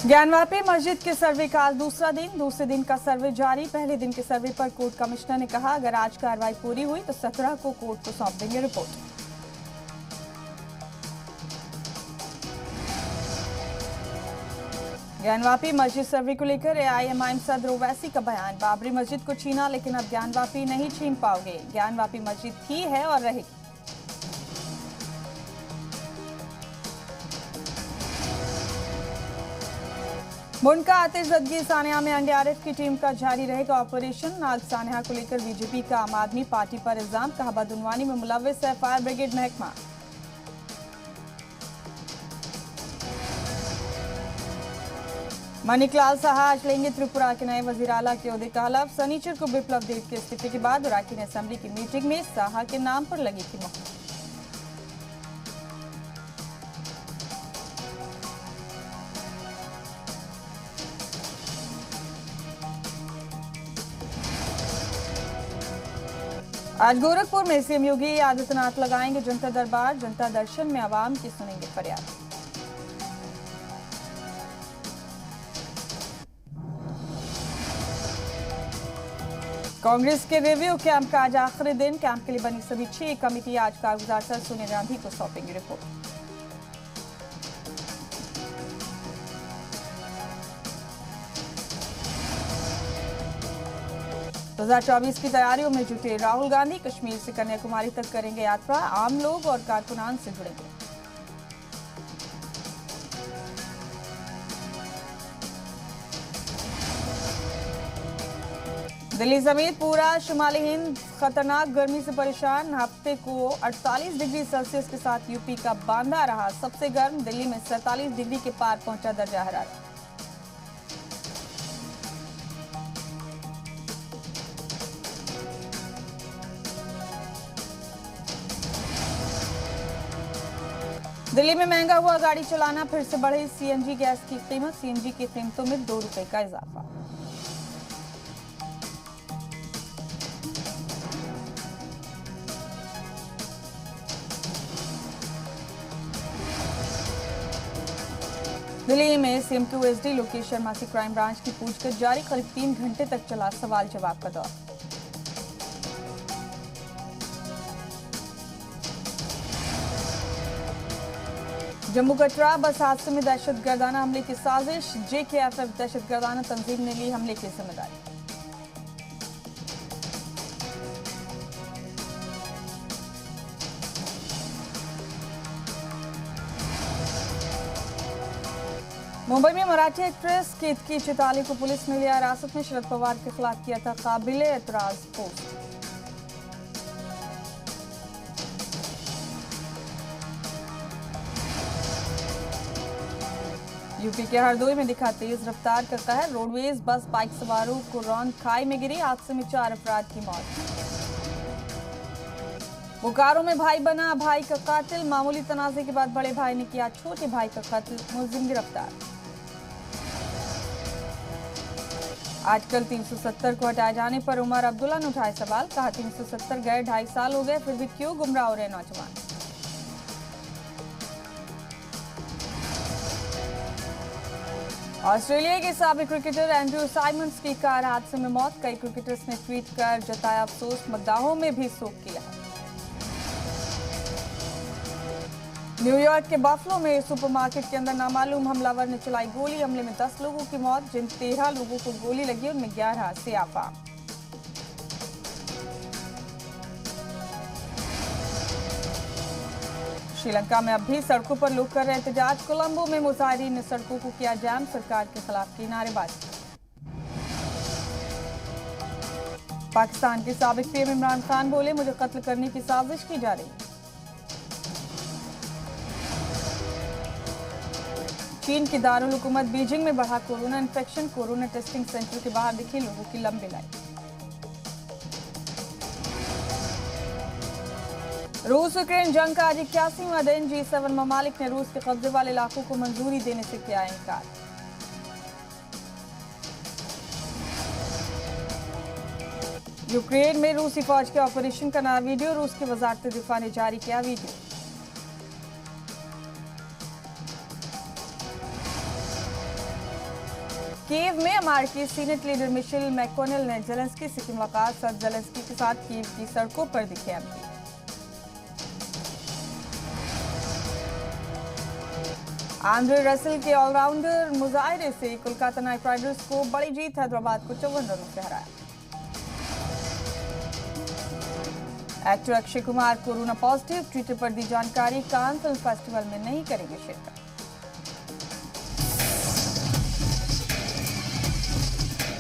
ज्ञानवापी मस्जिद के सर्वे का आज दूसरे दिन का सर्वे जारी। पहले दिन के सर्वे पर कोर्ट कमिश्नर ने कहा, अगर आज कार्रवाई पूरी हुई तो 17 को कोर्ट को सौंप देंगे रिपोर्ट। ज्ञानवापी मस्जिद सर्वे को लेकर एआईएमआईएम सदर ओवैसी का बयान, बाबरी मस्जिद को छीना लेकिन अब ज्ञानवापी नहीं छीन पाओगे। ज्ञानवापी मस्जिद थी, है और रहेगी। मुनका आतिशबाजी सानिया में एनडीआरएफ की टीम का जारी रहेगा ऑपरेशन। आग सानिया को लेकर बीजेपी का आम आदमी पार्टी पर इल्जाम, कहा बदउनवानी में मुलव्विस है फायर ब्रिगेड महकमा। मणिक लाल साहा आज लेंगे त्रिपुरा के नए वजीर आला के ओहदे का हलफ। शनिचर को बिप्लब देव के इस्तीफे के बाद अराकीन असेंबली की मीटिंग में साहा के नाम पर लगी थी मुहर। आज गोरखपुर में सीएम योगी आदित्यनाथ लगाएंगे जनता दरबार। जनता दर्शन में आवाम की सुनेंगे फरियाद। कांग्रेस के रिव्यू कैंप का आज आखिरी दिन। कैंप के लिए बनी सभी 6 कमेटी आज कागजात सर सोनिया गांधी को सौंपेंगी रिपोर्ट। 2024 की तैयारियों में जुटे राहुल गांधी। कश्मीर से कन्याकुमारी तक करेंगे यात्रा। आम लोग और कारकुनान से जुड़ेंगे। दिल्ली समेत पूरा शुमाली हिंद खतरनाक गर्मी से परेशान। हफ्ते को 48 डिग्री सेल्सियस के साथ यूपी का बांदा रहा सबसे गर्म। दिल्ली में 47 डिग्री के पार पहुंचा दर्जा हरारत। दिल्ली में महंगा हुआ गाड़ी चलाना, फिर से बढ़े सीएनजी गैस की कीमत। सीएनजी की कीमतों में 2 रुपए का इजाफा। दिल्ली में सीएम के ओएसडी लोकेश शर्मा से क्राइम ब्रांच की पूछताछ जारी। करीब 3 घंटे तक चला सवाल जवाब का दौर। जम्मू कटरा बस हादसे में दहशतगर्दाना हमले की साजिश। जेकेएफएफ दहशतगर्दाना तंजीम ने ली हमले की जिम्मेदारी। मुंबई में मराठी एक्ट्रेस केतकी चिताली को पुलिस ने लिया हिरासत में। शरद पवार के खिलाफ किया था काबिले एतराज पोस्ट। यूपी के हरदोई में दिखा तेज रफ्तार का कहर। रोडवेज बस बाइक सवारों को रौंद खाई में गिरी। हादसे में 4 अफराद की मौत। बोकारो में भाई बना भाई का कातिल। मामूली तनाजे के बाद बड़े भाई ने किया छोटे भाई का कत्ल। मुलजिम गिरफ्तार। आजकल 370 को हटाए जाने पर उमर अब्दुल्ला ने उठाए सवाल। कहा 370 गए 2.5 साल हो गए, फिर भी क्यों गुमराह हो रहे नौजवान। ऑस्ट्रेलिया के साबिक क्रिकेटर एंड्रयू साइमंड्स की कार हादसे में मौत। कई क्रिकेटर्स ने ट्वीट कर जताया अफसोस। मद्दाहों में भी शोक किया। न्यूयॉर्क के बफलो में सुपरमार्केट के अंदर नामालूम हमलावर ने चलाई गोली। हमले में 10 लोगों की मौत। जिन 13 लोगों को गोली लगी उनमें 11 सियाफा। श्रीलंका में अब भी सड़कों पर लोग कर रहे एहतजाज। कोलंबो में मुजाहिरीन ने सड़कों को किया जाम। सरकार के खिलाफ की नारेबाजी। पाकिस्तान के साबिक पीएम इमरान खान बोले, मुझे कत्ल करने की साजिश की जा रही। चीन की दारुल हुकूमत बीजिंग में बढ़ा corona infection. Corona testing centre के बाहर दिखी लोगों की लंबी लाइन। रूस यूक्रेन जंग का आज 81वां दिन। G7 ममालिक ने रूस के कब्जे वाले इलाकों को मंजूरी देने से किया इनकार। यूक्रेन में रूसी फौज के ऑपरेशन का नया वीडियो। रूस की वजारत दिफा ने जारी किया वीडियो। कीव में अमेरिकी सीनेट लीडर मिशेल मैकोनेल ने जेलेंस्की से मुलाकात। सर जेलेंस्की के साथ कीव की सड़कों पर दिखे एमपी। आंद्रे रसेल के ऑलराउंडर मुजाहिरे से कोलकाता नाइट राइडर्स को बड़ी जीत। हैदराबाद को 54 रनों से हराया। Actor Akshay Kumar corona positive, Twitter पर दी जानकारी। कान फिल्म फेस्टिवल में नहीं करेंगे शिरकत।